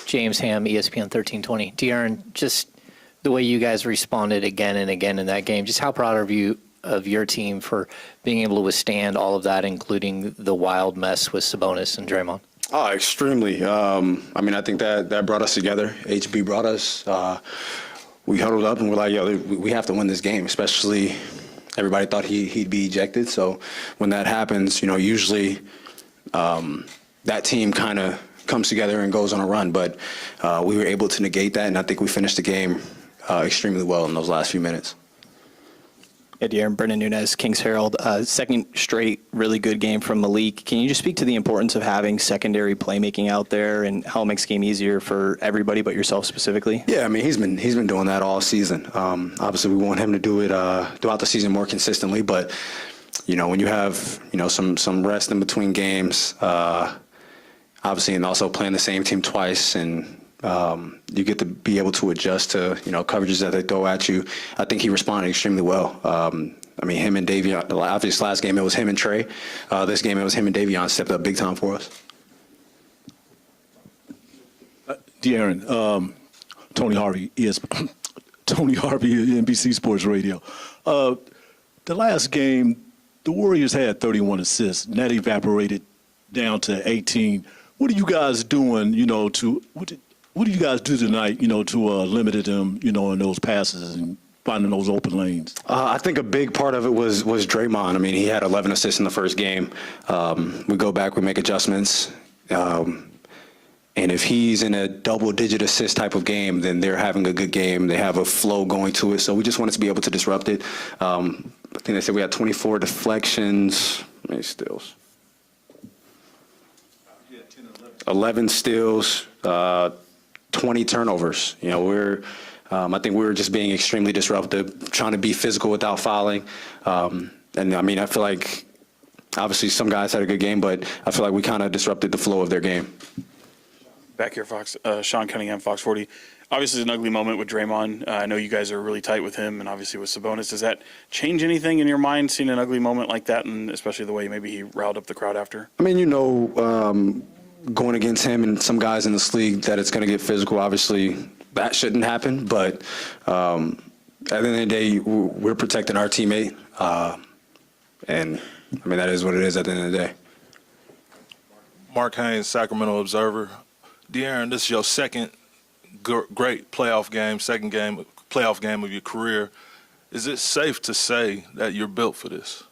James Ham, ESPN 1320. De'Aaron, just the way you guys responded again and again in that game, just how proud are you of your team for being able to withstand all of that, including the wild mess with Sabonis and Draymond? Oh, extremely. I think that brought us together. HB brought us. We huddled up and we're like, yo, we have to win this game, especially everybody thought he'd be ejected. So when that happens, usually that team kind of comes together and goes on a run. But we were able to negate that, and I think we finished the game extremely well in those last few minutes. Yeah, De'Aaron, Brendan Nunez, Kings Herald. Second straight really good game from Malik. Can you just speak to the importance of having secondary playmaking out there and how it makes the game easier for everybody but yourself specifically? Yeah, he's been doing that all season. Obviously, we want him to do it throughout the season more consistently. But when you have some rest in between games, obviously, and also playing the same team twice, and you get to be able to adjust to coverages that they throw at you. I think he responded extremely well. Him and Davion. Obviously, last game it was him and Trey. This game it was him and Davion stepped up big time for us. De'Aaron, Tony Harvey, NBC Sports Radio. The last game, the Warriors had 31 assists, and that evaporated down to 18. What are you guys doing? What do you guys do tonight? To limit them, in those passes and finding those open lanes. I think a big part of it was Draymond. He had 11 assists in the first game. We go back, we make adjustments. And if he's in a double-digit assist type of game, then they're having a good game. They have a flow going to it. So we just wanted to be able to disrupt it. I think they said we had 24 deflections. How many steals? 11 steals, 20 turnovers. I think we were just being extremely disruptive, trying to be physical without fouling. I feel like obviously some guys had a good game, but I feel like we kind of disrupted the flow of their game. Back here, Fox. Sean Cunningham, Fox 40. Obviously, it's an ugly moment with Draymond. I know you guys are really tight with him, and obviously with Sabonis. Does that change anything in your mind, seeing an ugly moment like that, and especially the way maybe he riled up the crowd after? Going against him and some guys in this league, that it's going to get physical. Obviously, that shouldn't happen. But at the end of the day, we're protecting our teammate, and that is what it is at the end of the day. Mark Haynes, Sacramento Observer. De'Aaron, this is your second great playoff game, playoff game of your career. Is it safe to say that you're built for this?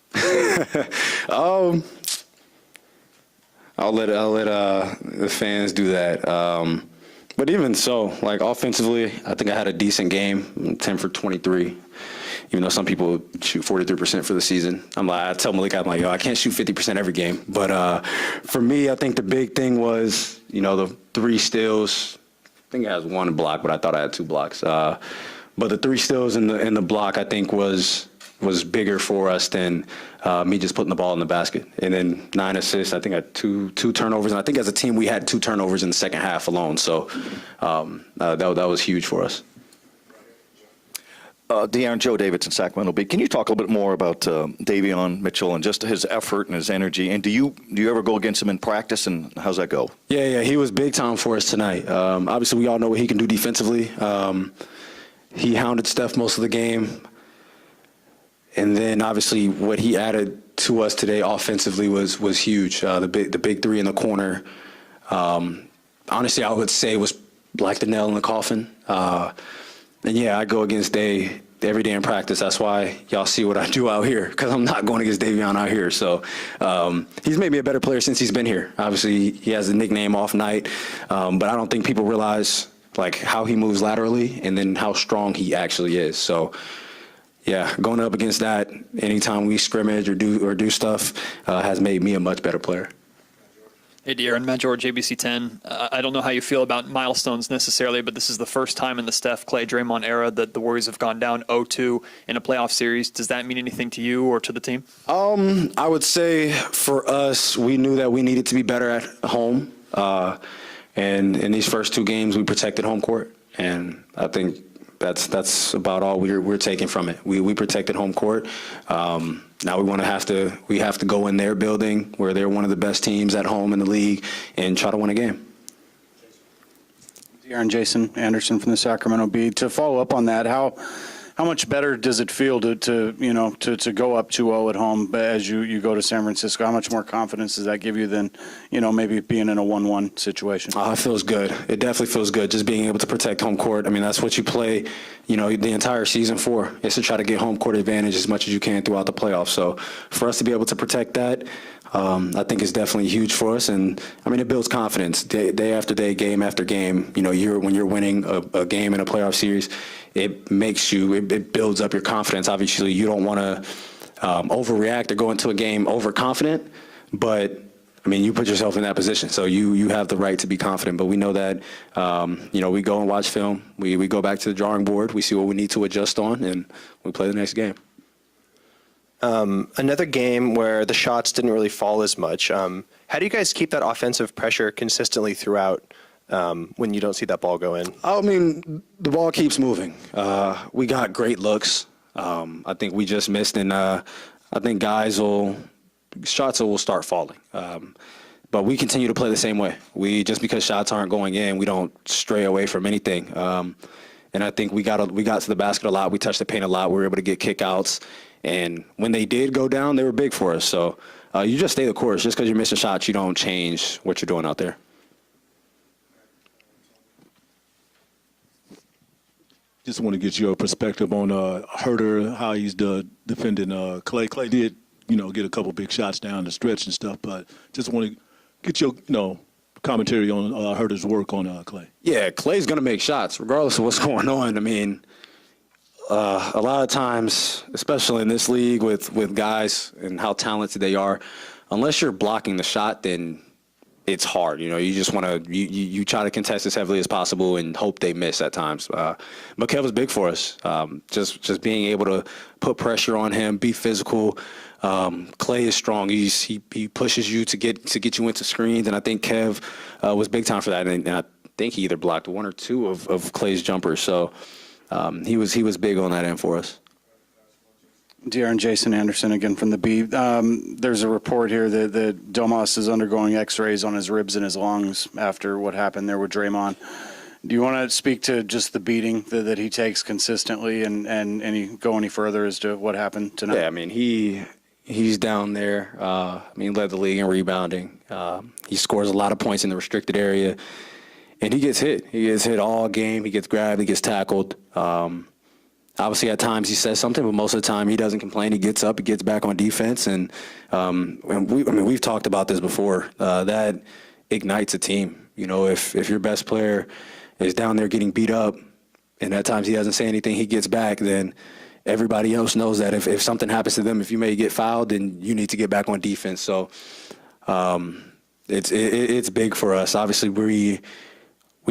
I'll let the fans do that. But even so, offensively, I think I had a decent game, 10 for 23. Even though some people shoot 43% for the season. I tell Malik, yo, I can't shoot 50% every game. But for me, I think the big thing was, the 3 steals. I think I had 1 block, but I thought I had 2 blocks. But the 3 steals in the block, I think, was bigger for us than me just putting the ball in the basket. And then 9 assists. I think I had two turnovers. And I think as a team, we had 2 turnovers in the second half alone. So that was huge for us. De'Aaron, Joe Davidson, Sacramento Bee. Can you talk a little bit more about Davion Mitchell and just his effort and his energy? And do you ever go against him in practice, and how's that go? Yeah, he was big time for us tonight. Obviously, we all know what he can do defensively. He hounded Steph most of the game. And then, obviously, what he added to us today offensively was huge. The big 3 in the corner, honestly, I would say was like the nail in the coffin. I go against Day every day in practice. That's why y'all see what I do out here, because I'm not going against Davion out here. So he's made me a better player since he's been here. Obviously, he has the nickname Off Night, but I don't think people realize how he moves laterally and then how strong he actually is. So, going up against that anytime we scrimmage or do stuff has made me a much better player. Hey, De'Aaron, Matt George, ABC 10. I don't know how you feel about milestones necessarily, but this is the first time in the Steph, Clay, Draymond era that the Warriors have gone down 0-2 in a playoff series. Does that mean anything to you or to the team? I would say for us, we knew that we needed to be better at home. And in these first 2 games, we protected home court. And I think that's about all we're taking from it. We protected home court. Now we have to go in their building where they're one of the best teams at home in the league and try to win a game. Aaron Jason Anderson from the Sacramento Bee. To follow up on that, how much better does it feel to go up 2-0 at home as you go to San Francisco? How much more confidence does that give you than maybe being in a 1-1 situation? It feels good. It definitely feels good just being able to protect home court. I mean, that's what you play, the entire season for, is to try to get home court advantage as much as you can throughout the playoffs. So for us to be able to protect that, I think is definitely huge for us. And I mean, it builds confidence day after day, game after game. When you're winning a game in a playoff series, it builds up your confidence. Obviously, you don't want to overreact or go into a game overconfident, but I mean, you put yourself in that position, so you have the right to be confident. But we know that, we go and watch film. We go back to the drawing board. We see what we need to adjust on, and we play the next game. Another game where the shots didn't really fall as much. How do you guys keep that offensive pressure consistently throughout when you don't see that ball go in? I mean, the ball keeps moving. We got great looks. I think we just missed, and I think shots will start falling. But we continue to play the same way. Just because shots aren't going in, we don't stray away from anything. And I think we got to the basket a lot. We touched the paint a lot. We were able to get kickouts. And when they did go down, they were big for us. So you just stay the course. Just because you're missing shots, you don't change what you're doing out there. Just want to get your perspective on Herter, how he's defending Clay. Clay did, get a couple big shots down the stretch and stuff, but just want to get your, commentary on Herter's work on Clay. Yeah, Clay's going to make shots regardless of what's going on. I mean, a lot of times, especially in this league with guys and how talented they are, unless you're blocking the shot, then it's hard. You just want to you try to contest as heavily as possible and hope they miss at times. Kev was big for us. Just being able to put pressure on him, be physical. Clay is strong. He pushes you to get you into screens, and I think Kev was big time for that. And I think he either blocked one or two of Clay's jumpers. So he was big on that end for us. De'Aaron Jason Anderson again from the Bee. There's a report here that Domas is undergoing x-rays on his ribs and his lungs after what happened there with Draymond. Do you want to speak to just the beating that he takes consistently and go any further as to what happened tonight? Yeah, I mean, he's down there. Led the league in rebounding. He scores a lot of points in the restricted area, and he gets hit. He gets hit all game. He gets grabbed. He gets tackled. Obviously, at times he says something, but most of the time he doesn't complain. He gets up, he gets back on defense, and we've talked about this before. That ignites a team. If your best player is down there getting beat up, and at times he doesn't say anything, he gets back, then everybody else knows that if something happens to them, if you may get fouled, then you need to get back on defense. So it's big for us. Obviously, we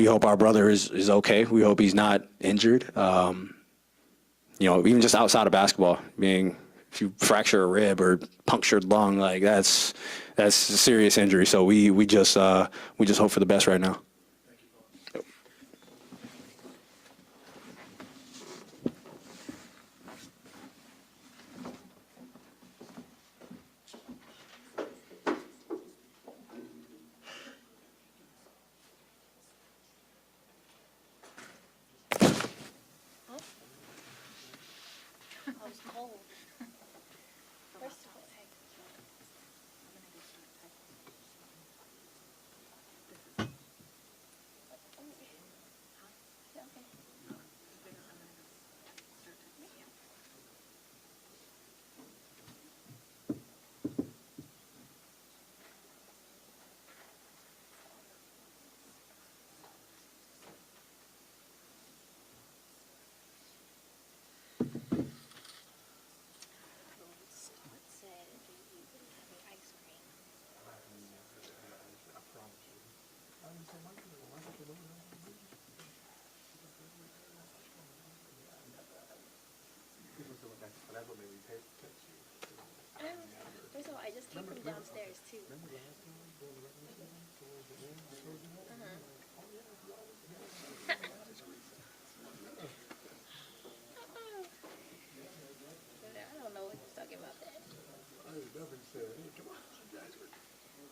hope our brother is okay. We hope he's not injured. Even just outside of basketball, if you fracture a rib or punctured lung, like that's a serious injury. So we just hope for the best right now. First of all, I just came from downstairs too. I don't know what you're talking about that.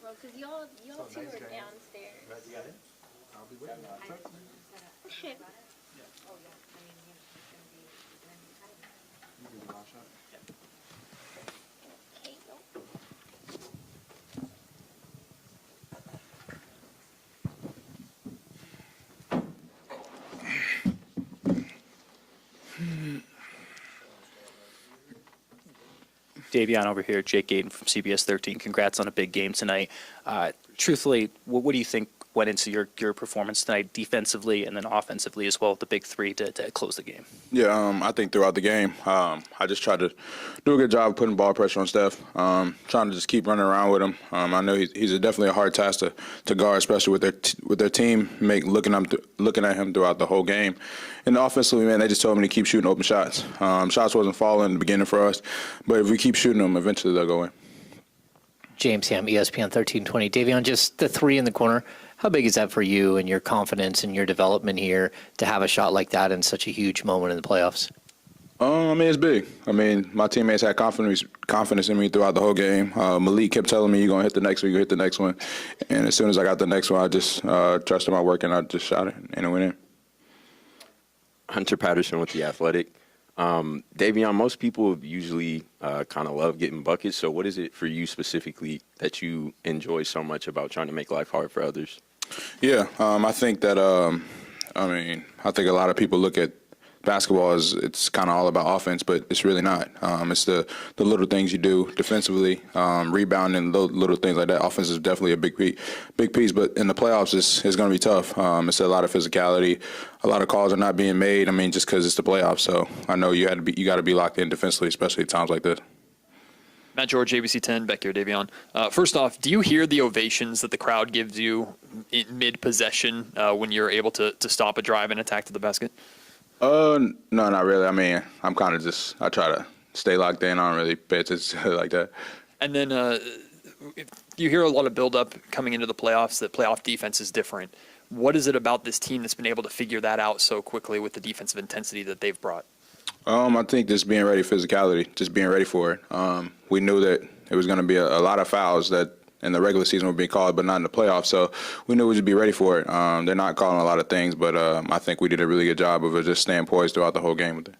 Well, because y'all two are downstairs. Davion over here, Jake Gaten from CBS 13. Congrats on a big game tonight. Truthfully, what do you think went into your performance tonight defensively and then offensively as well, the big three to close the game? Yeah, I think throughout the game, I just tried to do a good job of putting ball pressure on Steph, trying to just keep running around with him. I know he's definitely a hard task to guard, especially with their team looking at him throughout the whole game. And offensively, man, they just told me to keep shooting open shots. Shots wasn't falling in the beginning for us, but if we keep shooting them, eventually they'll go in. James Ham, ESPN 1320. Davion, just the three in the corner. How big is that for you and your confidence and your development here to have a shot like that in such a huge moment in the playoffs? I mean, it's big. I mean, my teammates had confidence in me throughout the whole game. Malik kept telling me, you're going to hit the next one, you hit the next one. And as soon as I got the next one, I just trusted my work and I just shot it and it went in. Hunter Patterson with The Athletic. Davion, most people usually kind of love getting buckets. So what is it for you specifically that you enjoy so much about trying to make life hard for others? Yeah, I think that, I think a lot of people look at basketball as it's kind of all about offense, but it's really not. It's the little things you do defensively, rebounding, little things like that. Offense is definitely a big piece, but in the playoffs, it's going to be tough. It's a lot of physicality. A lot of calls are not being made. I mean, just because it's the playoffs. So I know you got to be locked in defensively, especially at times like this. Matt George, ABC 10, back here, Davion. First off, do you hear the ovations that the crowd gives you in mid-possession when you're able to stop a drive and attack to the basket? No, not really. I mean, I'm kind of I try to stay locked in. I don't really pay attention to it like that. And then you hear a lot of buildup coming into the playoffs that playoff defense is different. What is it about this team that's been able to figure that out so quickly with the defensive intensity that they've brought? I think just being ready, physicality, just being ready for it. We knew that it was going to be a lot of fouls that in the regular season would be called, but not in the playoffs. So we knew we'd be ready for it. They're not calling a lot of things, but I think we did a really good job of just staying poised throughout the whole game with it.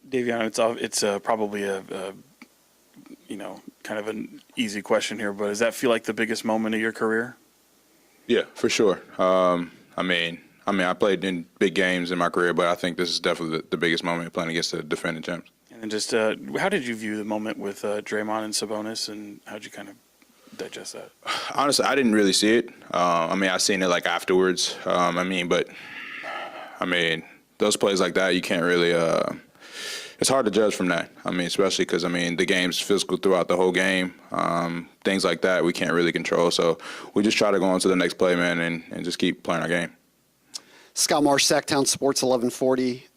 Davion, it's probably a kind of an easy question here, but does that feel like the biggest moment of your career? Yeah, for sure. I mean, I played in big games in my career, but I think this is definitely the biggest moment playing against the defending champs. And then just how did you view the moment with Draymond and Sabonis, and how did you kind of digest that? Honestly, I didn't really see it. I seen it like afterwards. But those plays like that, you can't really. It's hard to judge from that. Especially because the game's physical throughout the whole game. Things like that we can't really control. So we just try to go on to the next play, man, and just keep playing our game. Scott Marsh, Sacktown Sports 1140.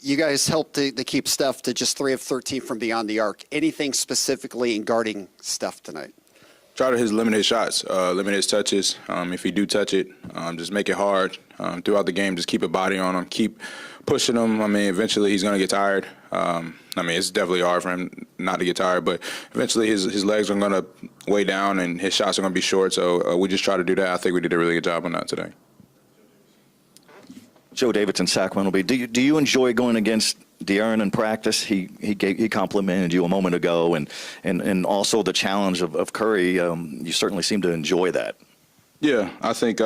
You guys helped to keep Steph to just 3 of 13 from beyond the arc. Anything specifically in guarding Steph tonight? Try to limit his shots, limit his touches. If he do touch it, just make it hard. Throughout the game, just keep a body on him, keep pushing him. Eventually he's going to get tired. It's definitely hard for him not to get tired, but eventually his legs are going to weigh down and his shots are going to be short. So we just try to do that. I think we did a really good job on that today. Joe Davidson, Sacramento Bee. Do you enjoy going against De'Aaron in practice? He complimented you a moment ago, and also the challenge of Curry. You certainly seem to enjoy that. Yeah, I think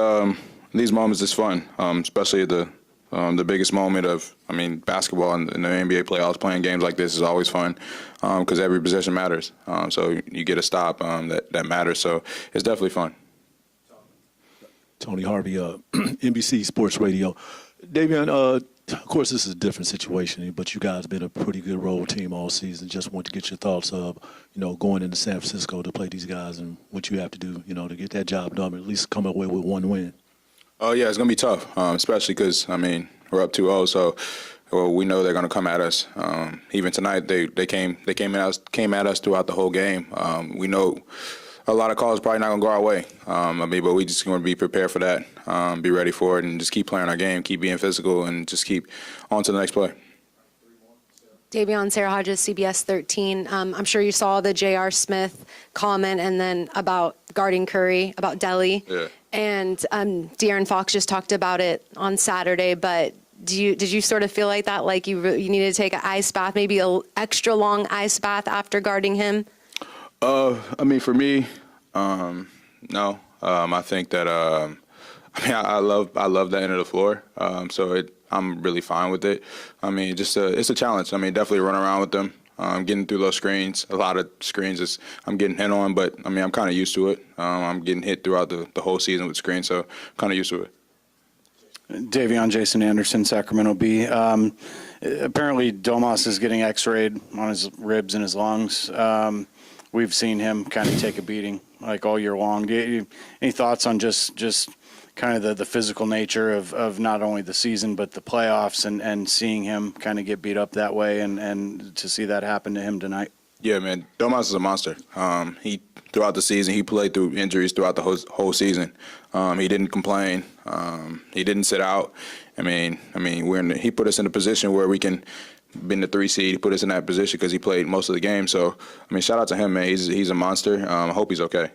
these moments is fun, especially the biggest moment of basketball in the NBA playoffs. Playing games like this is always fun because every possession matters. So you get a stop that matters. So it's definitely fun. Tony Harvey, NBC Sports Radio. Davion, of course, this is a different situation, but you guys have been a pretty good road team all season. Just want to get your thoughts of, going into San Francisco to play these guys and what you have to do, to get that job done, at least come away with one win. Oh, yeah, it's going to be tough, especially because, we're up 2-0, so we know they're going to come at us. Even tonight, they came at us throughout the whole game. We know a lot of calls probably not going to go our way. But we just going to be prepared for that, be ready for it, and just keep playing our game, keep being physical, and just keep on to the next play. Davion, Sarah Hodges, CBS 13. I'm sure you saw the J.R. Smith comment and then about guarding Curry, about Delhi. Yeah. And De'Aaron Fox just talked about it on Saturday, but did you sort of feel like that, like you needed to take an ice bath, maybe an extra long ice bath after guarding him? I mean, for me, no. I think that I love that end of the floor. I'm really fine with it. I mean, just it's a challenge. I mean, definitely run around with them. Getting through those screens, a lot of screens I'm getting hit on, but I mean, I'm kind of used to it. I'm getting hit throughout the whole season with screens, so kind of used to it. Davion Jason Anderson, Sacramento Bee. Apparently, Domas is getting X-rayed on his ribs and his lungs. We've seen him kind of take a beating like all year long. Any thoughts on just kind of the physical nature of not only the season but the playoffs and seeing him kind of get beat up that way and to see that happen to him tonight? Yeah, man, Domas is a monster. He throughout the season, he played through injuries throughout the whole season. He didn't complain. He didn't sit out. I mean, he put us in a position where we can be in the 3 seed. He put us in that position because he played most of the game. So, I mean, shout out to him, man. He's a monster. I hope he's okay.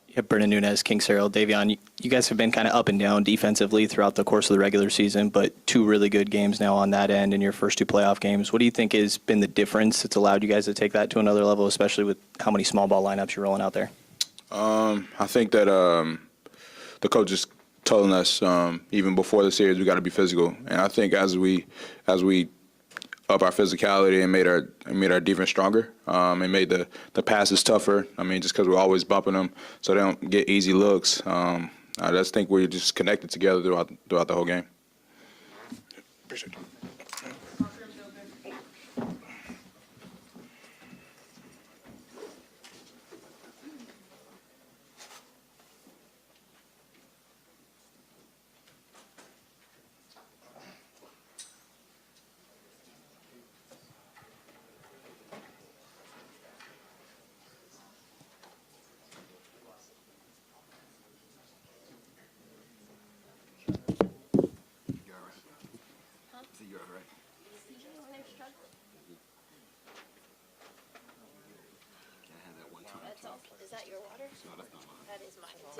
Yeah, Brennan Nunez, Kings Herald, Davion, you guys have been kind of up and down defensively throughout the course of the regular season, but 2 really good games now on that end in your first 2 playoff games. What do you think has been the difference that's allowed you guys to take that to another level, especially with how many small ball lineups you're rolling out there? I think that the coach is telling us even before the series we got to be physical, and I think as we up our physicality and made our defense stronger, and made the passes tougher. I mean, just because we're always bumping them, so they don't get easy looks. I just think we're just connected together throughout the whole game. Appreciate it. Is that your water? That is mine. Oh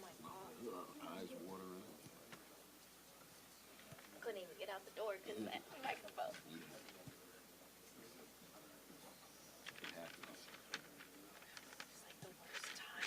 my God. Couldn't even get out the door because of that microphone. It's like the worst time.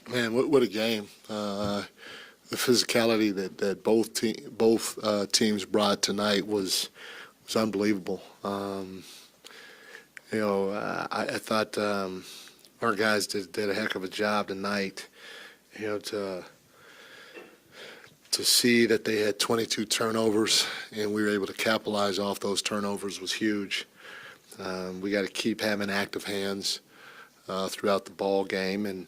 Man, what a game! The physicality that both teams brought tonight was unbelievable. I thought our guys did a heck of a job tonight. To to see that they had 22 turnovers and we were able to capitalize off those turnovers was huge. We got to keep having active hands throughout the ball game and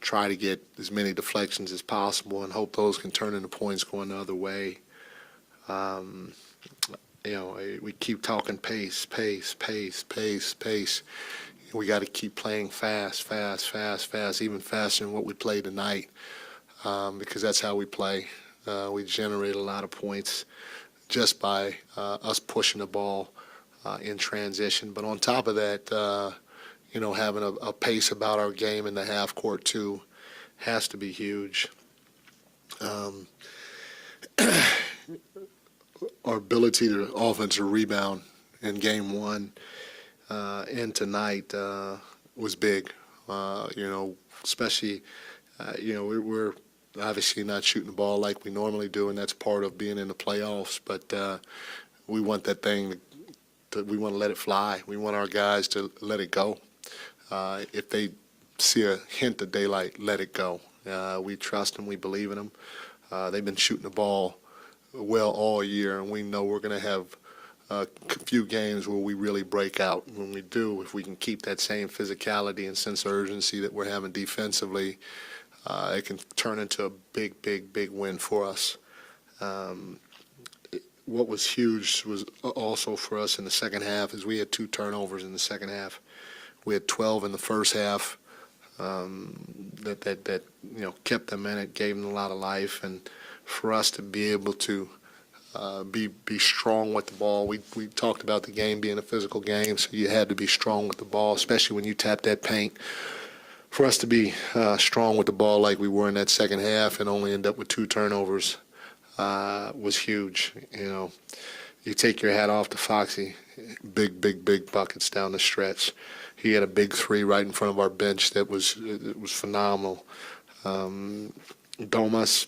try to get as many deflections as possible and hope those can turn into points going the other way. We keep talking pace. We got to keep playing fast, even faster than what we played tonight, because that's how we play. We generate a lot of points just by us pushing the ball in transition. But on top of that, having a pace about our game in the half court too has to be huge. Our ability to offensive rebound in game one and tonight was big. Especially, we're obviously not shooting the ball like we normally do, and that's part of being in the playoffs. But we want that thing we want to let it fly. We want our guys to let it go. If they see a hint of daylight, let it go. We trust them. We believe in them. They've been shooting the ball well all year, and we know we're going to have a few games where we really break out. When we do, if we can keep that same physicality and sense of urgency that we're having defensively, it can turn into a big win for us. What was huge was also for us in the second half is we had 2 turnovers in the second half. We had 12 in the first half that kept them in it, gave them a lot of life, and for us to be able to be strong with the ball. We talked about the game being a physical game, so you had to be strong with the ball, especially when you tap that paint. For us to be strong with the ball like we were in that second half and only end up with 2 turnovers was huge. You take your hat off to Foxy. Big buckets down the stretch. He had a big 3 right in front of our bench that was phenomenal. Domas,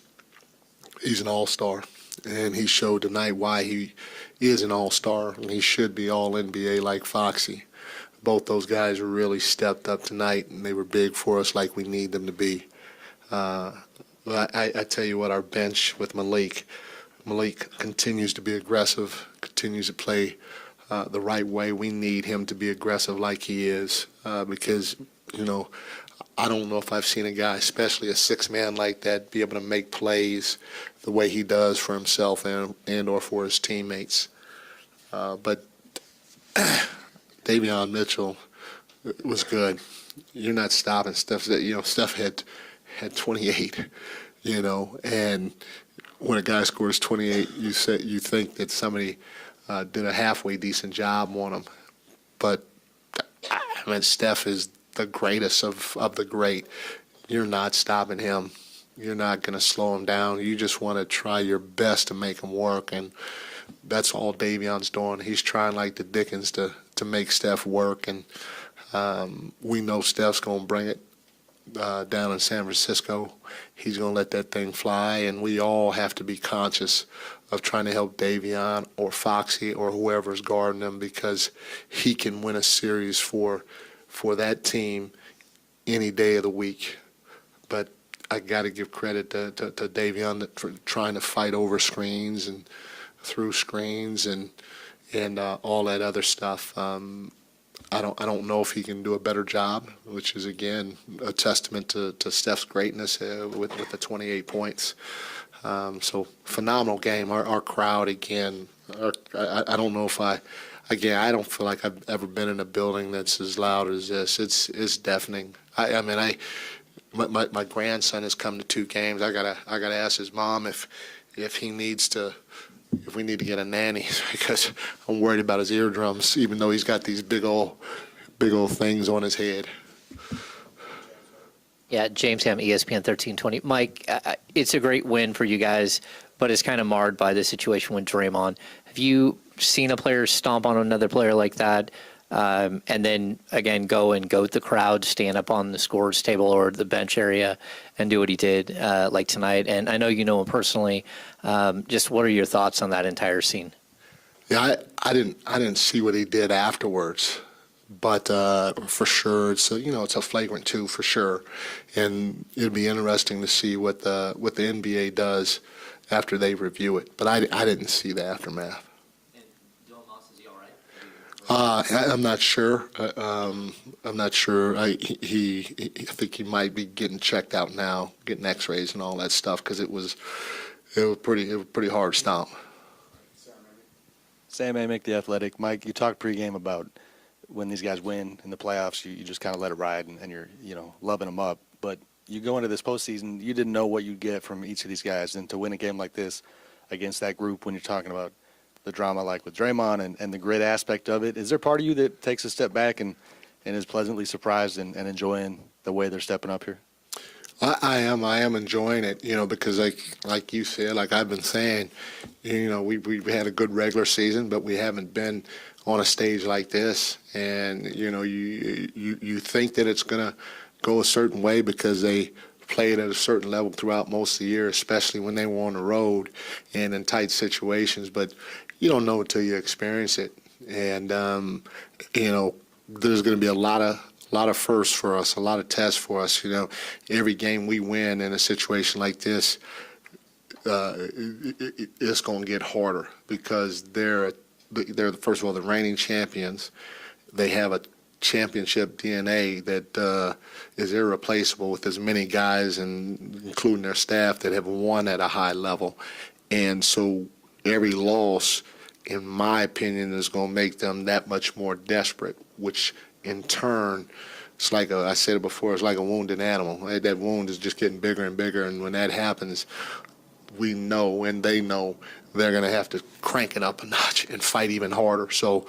he's an all-star, and he showed tonight why he is an all-star, and he should be all-NBA like Foxy. Both those guys really stepped up tonight, and they were big for us like we need them to be. I tell you what, our bench with Malik continues to be aggressive, continues to play the right way. We need him to be aggressive like he is because, I don't know if I've seen a guy, especially a 6-man like that, be able to make plays the way he does for himself and or for his teammates. But Davion Mitchell was good. You're not stopping Steph. Steph had 28, and when a guy scores 28, you think that somebody did a halfway decent job on him. But Steph is the greatest of the great. You're not stopping him. You're not going to slow him down. You just want to try your best to make him work, and that's all Davion's doing. He's trying like the Dickens to make Steph work, and we know Steph's going to bring it down in San Francisco. He's going to let that thing fly, and we all have to be conscious of trying to help Davion or Foxy or whoever's guarding him, because he can win a series for that team any day of the week. But I got to give credit to Davion for trying to fight over screens and through screens and all that other stuff. I don't know if he can do a better job, which is again a testament to Steph's greatness with the 28 points. So phenomenal game. Our crowd again. I don't know if I don't feel like I've ever been in a building that's as loud as this. It's deafening. My grandson has come to 2 games. I gotta ask his mom if we need to get a nanny, because I'm worried about his eardrums, even though he's got these big old things on his head. Yeah, James Ham, ESPN 1320. Mike, it's a great win for you guys, but it's kind of marred by the situation with Draymond. Have you seen a player stomp on another player like that, and then again go with the crowd, stand up on the scores table or the bench area and do what he did like tonight? And I know you know him personally. Just what are your thoughts on that entire scene? Yeah, I didn't see what he did afterwards, but for sure, it's it's a flagrant 2 for sure, and it'd be interesting to see what the NBA does after they review it. But I didn't see the aftermath. I'm not sure. I'm not sure. I think he might be getting checked out now, getting X-rays and all that stuff, because it was pretty hard stomp. Sam Amick, The Athletic. Mike, you talked pregame about when these guys win in the playoffs, you just kind of let it ride and you're loving them up. But you go into this postseason, you didn't know what you'd get from each of these guys, and to win a game like this against that group, when you're talking about the drama like with Draymond and the grit aspect of it, is there part of you that takes a step back and is pleasantly surprised and enjoying the way they're stepping up here? I am enjoying it, because like you said, like I've been saying, we've had a good regular season, but we haven't been on a stage like this. And you think that it's gonna go a certain way because they played at a certain level throughout most of the year, especially when they were on the road and in tight situations. But you don't know until you experience it. And there's going to be a lot of firsts for us, a lot of tests for us. Every game we win in a situation like this, it's going to get harder because they're first of all the reigning champions. They have a championship DNA that is irreplaceable, with as many guys, and including their staff, that have won at a high level. And so every loss, in my opinion, is going to make them that much more desperate, which in turn, it's like I said it before, it's like a wounded animal. That wound is just getting bigger and bigger, and when that happens, we know and they know they're going to have to crank it up a notch and fight even harder. So,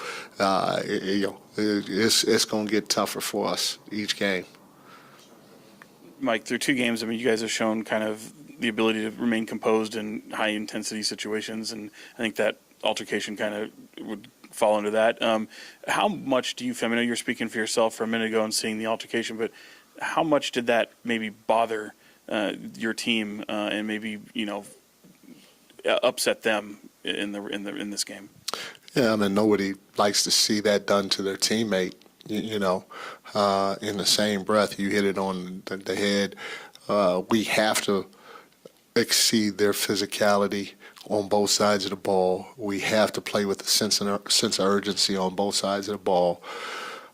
it's going to get tougher for us each game. Mike, through 2 games, I mean, you guys have shown kind of the ability to remain composed in high-intensity situations, and I think that altercation kind of would fall into that. How much do you feel, I know you were speaking for yourself for a minute ago and seeing the altercation, but how much did that maybe bother your team and maybe, upset them in this game? Yeah, I mean, nobody likes to see that done to their teammate. In the same breath, you hit it on the head. We have to exceed their physicality on both sides of the ball. We have to play with a sense of urgency on both sides of the ball.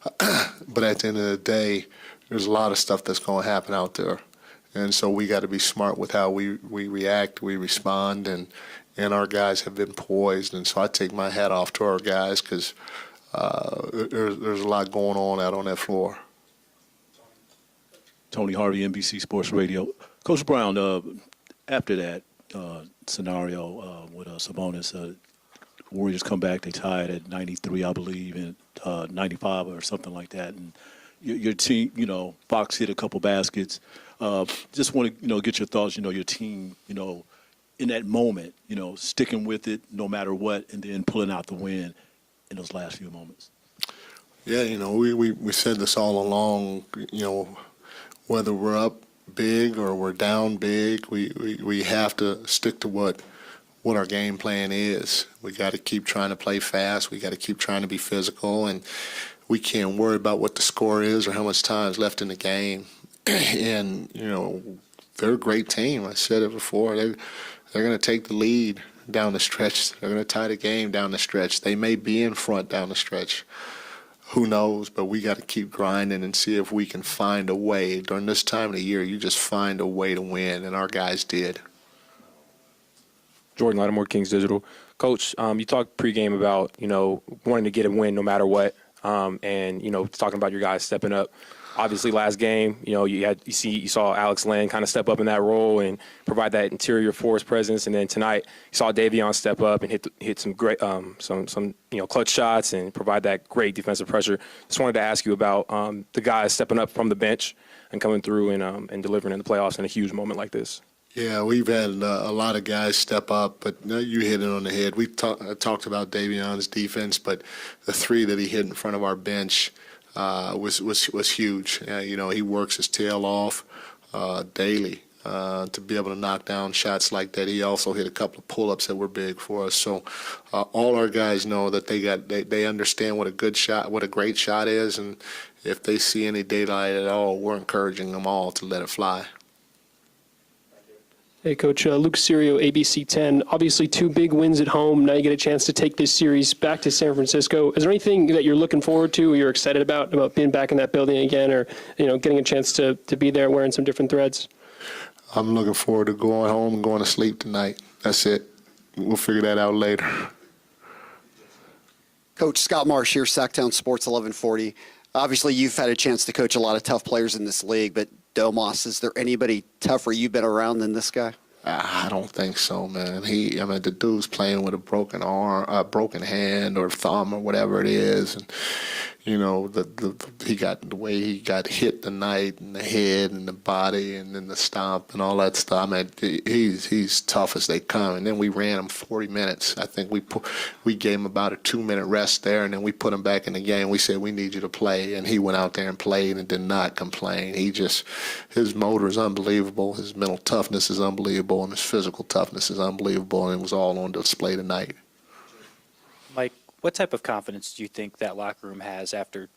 But at the end of the day, there's a lot of stuff that's going to happen out there. And so we got to be smart with how we react, we respond, and our guys have been poised. And so I take my hat off to our guys, because there's a lot going on out on that floor. Tony Harvey, NBC Sports Radio. Coach Brown, after that scenario with Sabonis, Warriors come back, they tied at 93, I believe, and 95 or something like that. And your team, Fox hit a couple baskets. Just want to, get your thoughts, your team, in that moment, sticking with it no matter what, and then pulling out the win in those last few moments. Yeah, we said this all along, whether we're up big or we're down big, we have to stick to what our game plan is. We got to keep trying to play fast. We got to keep trying to be physical, and we can't worry about what the score is or how much time is left in the game. And, they're a great team. I said it before. They're going to take the lead down the stretch. They're going to tie the game down the stretch. They may be in front down the stretch. Who knows? But we got to keep grinding and see if we can find a way. During this time of the year, you just find a way to win, and our guys did. Jordan Lattimore, Kings Digital. Coach, you talked pregame about, wanting to get a win no matter what, and, talking about your guys stepping up. Obviously, last game, you saw Alex Len kind of step up in that role and provide that interior force presence. And then tonight, you saw Davion step up and hit some great, some clutch shots and provide that great defensive pressure. Just wanted to ask you about the guys stepping up from the bench and coming through and delivering in the playoffs in a huge moment like this. Yeah, we've had a lot of guys step up, but you hit it on the head. We talked about Davion's defense, but the 3 that he hit in front of our bench was huge. He works his tail off daily. to be able to knock down shots like that. He also hit a couple of pull-ups that were big for us. So all our guys know that they understand what a good shot, what a great shot is, and if they see any daylight at all, we're encouraging them all to let it fly. Hey, Coach. Luke Serio, ABC 10. Obviously, 2 big wins at home. Now you get a chance to take this series back to San Francisco. Is there anything that you're looking forward to or you're excited about being back in that building again, or getting a chance to be there wearing some different threads? I'm looking forward to going home and going to sleep tonight. That's it. We'll figure that out later. Coach Scott Marsh here, Sacktown Sports 1140. Obviously, you've had a chance to coach a lot of tough players in this league, but Domas, is there anybody tougher you've been around than this guy? I don't think so, man. The dude's playing with a broken arm, a broken hand or thumb or whatever it is, and he got the way he got hit tonight in the head and the body and then the stomp and all that stuff. He's tough as they come. And then we ran him 40 minutes. I think we gave him about a 2-minute rest there, and then we put him back in the game. We said, we need you to play, and he went out there and played and did not complain. His motor is unbelievable. His mental toughness is unbelievable, and his physical toughness is unbelievable, and it was all on display tonight. Mike, what type of confidence do you think that locker room has after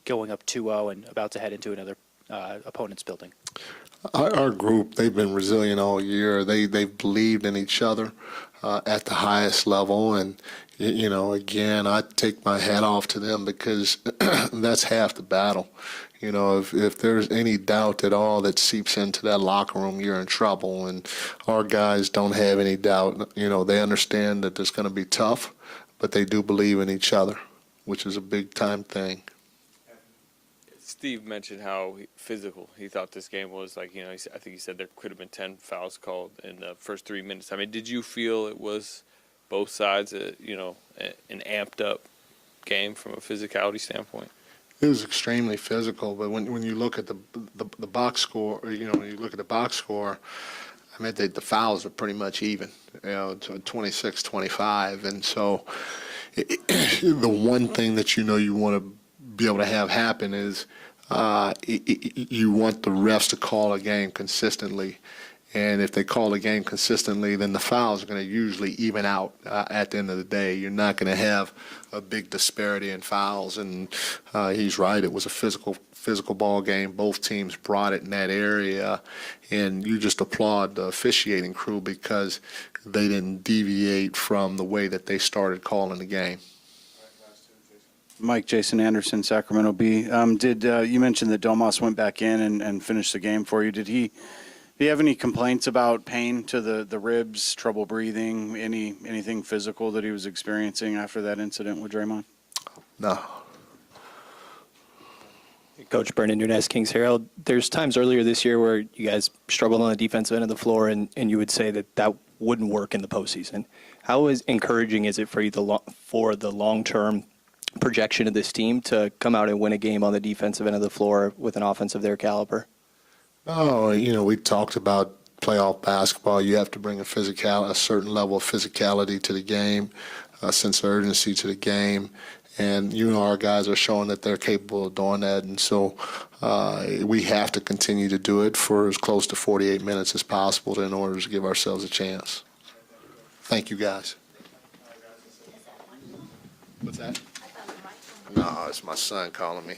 going up 2-0 and about to head into another opponent's building? Our group, they've been resilient all year. They've believed in each other at the highest level. And, again, I take my hat off to them because that's half the battle. If there's any doubt at all that seeps into that locker room, you're in trouble. And our guys don't have any doubt. They understand that it's going to be tough, but they do believe in each other, which is a big-time thing. Steve mentioned how physical he thought this game was. I think he said there could have been 10 fouls called in the first 3 minutes. Did you feel it was both sides, an amped-up game from a physicality standpoint? It was extremely physical, but when you look at the box score, the fouls are pretty much even, 26-25. And so the one thing that you want to be able to have happen is you want the refs to call a game consistently. And if they call a game consistently, then the fouls are going to usually even out at the end of the day. You're not going to have a big disparity in fouls. And he's right. It was a physical ball game. Both teams brought it in that area. And you just applaud the officiating crew because they didn't deviate from the way that they started calling the game. Mike, Jason Anderson, Sacramento Bee. You mentioned that Domas went back in and finished the game for you. Do you have any complaints about pain to the ribs, trouble breathing, anything physical that he was experiencing after that incident with Draymond? No. Coach Brendan Nunez, Kings Herald. There's times earlier this year where you guys struggled on the defensive end of the floor, and you would say that wouldn't work in the postseason. How encouraging is it for you for the long-term projection of this team to come out and win a game on the defensive end of the floor with an offense of their caliber? Oh, we talked about playoff basketball. You have to bring a certain level of physicality to the game, a sense of urgency to the game. And, our guys are showing that they're capable of doing that. And so we have to continue to do it for as close to 48 minutes as possible in order to give ourselves a chance. Thank you, guys. What's that? No, it's my son calling me.